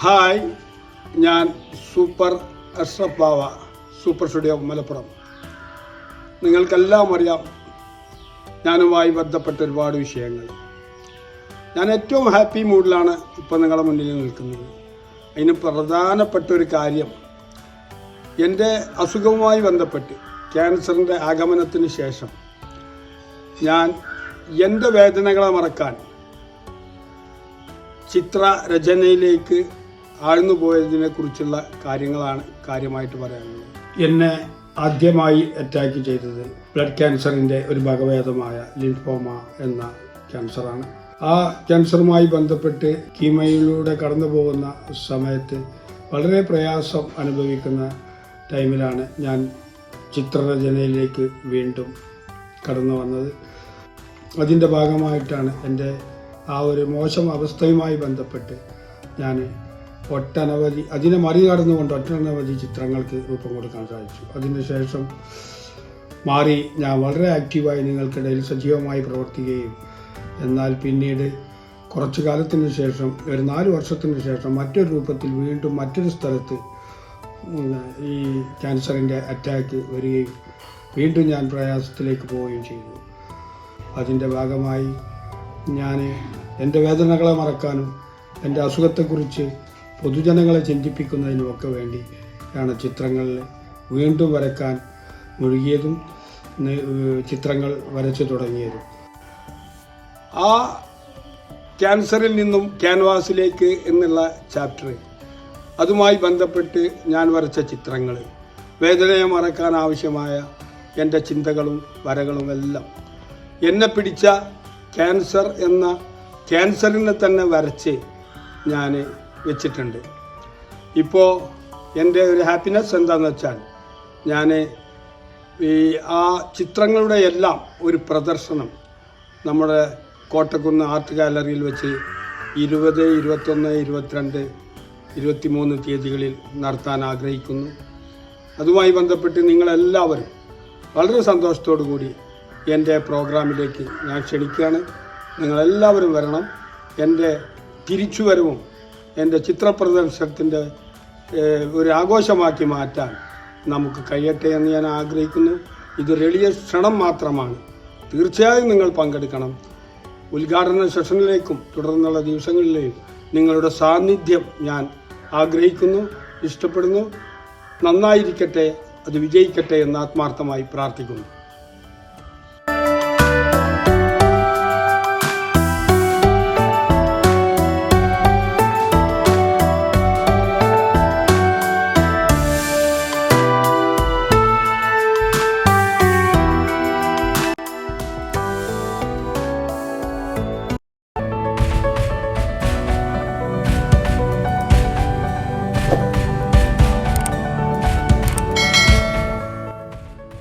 Hi, ഞാൻ super Ashraf ബാവ, super studio Malappuram. നിങ്ങൾക്കെല്ലാം അറിയാം, ഞാനുമായി ബന്ധപ്പെട്ട ഒരുപാട് വിഷയങ്ങൾ. ഞാൻ ഏറ്റവും ഹാപ്പി മൂഡിലാണ് ഇപ്പോൾ നിങ്ങളുടെ മുന്നിൽ നിൽക്കുന്നത്. അതിന് പ്രധാനപ്പെട്ട ഒരു കാര്യം, എൻ്റെ അസുഖവുമായി ബന്ധപ്പെട്ട് ക്യാൻസറിൻ്റെ ആഗമനത്തിന് ശേഷം ഞാൻ എൻ്റെ വേദനകളെ മറക്കാൻ ചിത്രരചനയിലേക്ക് ആഴ്ന്നുപോയതിനെ കുറിച്ചുള്ള കാര്യങ്ങളാണ് കാര്യമായിട്ട് പറയാനുള്ളത്. എന്നെ ആദ്യമായി അറ്റാക്ക് ചെയ്തത് ബ്ലഡ് ക്യാൻസറിൻ്റെ ഒരു വകഭേദമായ ലിംഫോമ എന്ന ക്യാൻസറാണ്. ആ ക്യാൻസറുമായി ബന്ധപ്പെട്ട് കീമോയിലൂടെ കടന്നു പോകുന്ന സമയത്ത് വളരെ പ്രയാസം അനുഭവിക്കുന്ന ടൈമിലാണ് ഞാൻ ചിത്രരചനയിലേക്ക് വീണ്ടും കടന്നു വന്നത്. അതിൻ്റെ ഭാഗമായിട്ടാണ് എൻ്റെ ആ ഒരു മോശം അവസ്ഥയുമായി ബന്ധപ്പെട്ട് ഞാൻ ഒട്ടനവധി അതിനെ മറികടന്നുകൊണ്ട് ഒട്ടനവധി ചിത്രങ്ങൾക്ക് രൂപം കൊടുക്കാൻ സാധിച്ചു. അതിനുശേഷം മാറി ഞാൻ വളരെ ആക്റ്റീവായി നിങ്ങൾക്കിടയിൽ സജീവമായി പ്രവർത്തിക്കുകയും എന്നാൽ പിന്നീട് കുറച്ചു കാലത്തിന് ശേഷം ഒരു 4 വർഷത്തിന് ശേഷം മറ്റൊരു രൂപത്തിൽ വീണ്ടും മറ്റൊരു സ്ഥലത്ത് ഈ ക്യാൻസറിൻ്റെ അറ്റാക്ക് വരികയും വീണ്ടും ഞാൻ പ്രയാസത്തിലേക്ക് പോവുകയും ചെയ്തു. അതിൻ്റെ ഭാഗമായി ഞാൻ എൻ്റെ വേദനകളെ മറക്കാനും എൻ്റെ അസുഖത്തെക്കുറിച്ച് പൊതുജനങ്ങളെ ചിന്തിപ്പിക്കുന്നതിനുമൊക്കെ വേണ്ടിയാണ് ചിത്രങ്ങളിൽ വീണ്ടും വരയ്ക്കാൻ മുഴുകിയതും ചിത്രങ്ങൾ വരച്ചു തുടങ്ങിയതും. ആ ക്യാൻസറിൽ നിന്നും ക്യാൻവാസിലേക്ക് എന്നുള്ള ചാപ്റ്റർ, അതുമായി ബന്ധപ്പെട്ട് ഞാൻ വരച്ച ചിത്രങ്ങൾ, വേദനയെ മറക്കാൻ ആവശ്യമായ എൻ്റെ ചിന്തകളും വരകളും എല്ലാം എന്നെ പിടിച്ച ക്യാൻസർ എന്ന ക്യാൻസറിനെ തന്നെ വരച്ച് ഞാൻ വെച്ചിട്ടുണ്ട്. ഇപ്പോൾ എൻ്റെ ഒരു ഹാപ്പിനെസ് എന്താണെന്ന് വെച്ചാൽ, ഞാൻ ആ ചിത്രങ്ങളുടെ എല്ലാം ഒരു പ്രദർശനം നമ്മുടെ കോട്ടക്കുന്ന് ആർട്ട് ഗാലറിയിൽ വെച്ച് 20, 21, 22, 23 തീയതികളിൽ നടത്താൻ ആഗ്രഹിക്കുന്നു. അതുമായി ബന്ധപ്പെട്ട് നിങ്ങളെല്ലാവരും വളരെ സന്തോഷത്തോടു കൂടി എൻ്റെ പ്രോഗ്രാമിലേക്ക് ഞാൻ ക്ഷണിക്കുകയാണ്. നിങ്ങളെല്ലാവരും വരണം. എൻ്റെ തിരിച്ചുവരവും എൻ്റെ ചിത്രപ്രദർശനത്തിൻ്റെ ഒരു ആഘോഷമാക്കി മാറ്റാൻ നമുക്ക് കഴിയട്ടെ എന്ന് ഞാൻ ആഗ്രഹിക്കുന്നു. ഇത് എളിയ ക്ഷണം മാത്രമാണ്. തീർച്ചയായും നിങ്ങൾ പങ്കെടുക്കണം. ഉദ്ഘാടന സെഷനിലേക്കും തുടർന്നുള്ള ദിവസങ്ങളിലെയും നിങ്ങളുടെ സാന്നിധ്യം ഞാൻ ആഗ്രഹിക്കുന്നു, ഇഷ്ടപ്പെടുന്നു. നന്നായിരിക്കട്ടെ, അത് വിജയിക്കട്ടെ എന്ന് ആത്മാർത്ഥമായി പ്രാർത്ഥിക്കുന്നു.